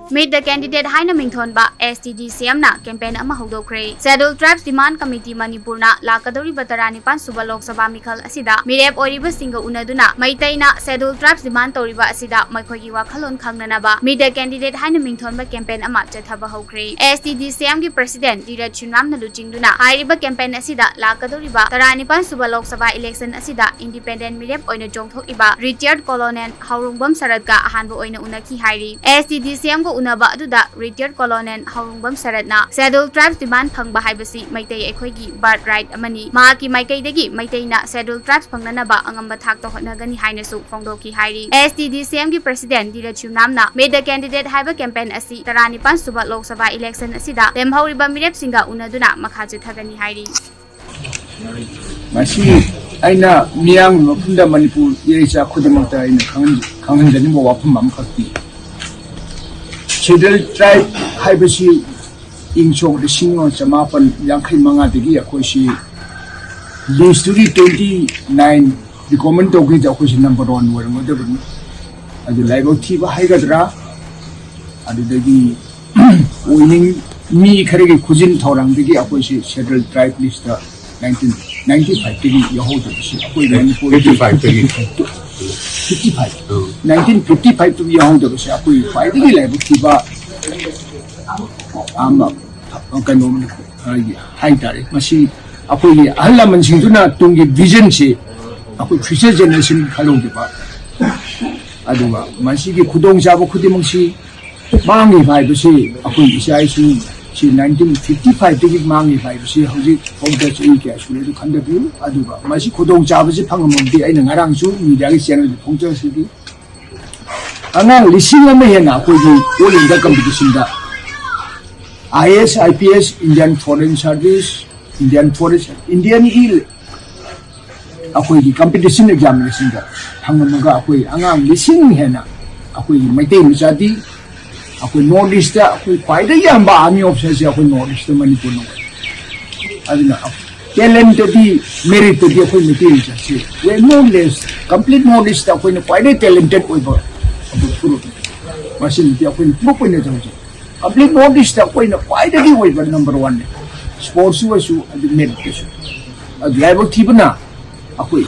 Meet the candidate haina mingthonba STDCM na campaign ama houdokhre. Scheduled Tribes Demand Committee Manipur na lakadori batarani pan suba Lok Sabha mikhal asida mirep oiriba singa unaduna maitai na Scheduled Tribes Demand toriba asida maikhogi wakhalon khangnanaba Meet the candidate haina mingthonba campaign ama chathaba houkhre. STDCM gi President Diraj Chunam na luchingduna hairiba campaign asida lakadoriba tarani pan suba Lok Sabha election asida independent mirep oina jongthokiba retired colonel Haurungbam Sarat ka ahanba oina unaki hairi. STDCM ko unaba aduda retired colonel Haurungbam Sarat na Scheduled Tribes demand phangba haibasi maitai aikhoigi birth right amani mahaki maikaidagi maitai na Scheduled Tribes phangnanaba angamba thakta hotnagani hainasu phongdoki hairi. STDCM gi President Diraj Chunam na Meet the candidate haiba campaign asi tarani pan suba Lok Sabha election asida lemhauriba mirep singa unaduna makha chithagani hairi. Masi aina miyang mapunda Manipur yeisa khudimata aina khanganjani mo wapum amkhakti Scheduled Tribe haibasi ingchong de singo chamapan yangkhai manga degi akoisi list to 29 the comment to gi akoisi number 1 wor mo debun adu laibo thiba haigadra adu degi winning mi kharegi khujin thorang degi akoisi Scheduled Tribe list 1995 tegi yahodo si akoi Manipur 55 tegi 1955 to yahodo si akoi faidagi laibo thiba ama kanom haitare masi akoi ahla mansingduna tungi vision si akoi future generation khalongde ba aduga masi gi khudong jabo khudimangsi mangi bai basi akoi isai su 1955 tegi mangi bai basi hoji hongda chi ke asule du khanda bi aduga masi khudong jabo si phangamdi aina ngarang su media gi channel phongja sidi anang lising ama hena akoi gi all india competition da IS, IPS, Indian Foreign Service, Indian Forest, Indian Hill. Ako yung competition examination ka. Hanggang mga ako yung angang listening hena. Ako yung may tayo masadi. Ako yung Northeast, ako yung pwede yan ba? Ami obsessi ako yung Northeast na Manipur nung. Ano na, talented di, merit di ako yung may tayo masadi. Well, no less, complete Northeast ako yung pwede talented ko iba. Ako yung puro. Masin di ako yung puro na ito. Complete Northeast ako yung pwede di ko iba number 1. Sports wasu at meditation. At level tiba na ako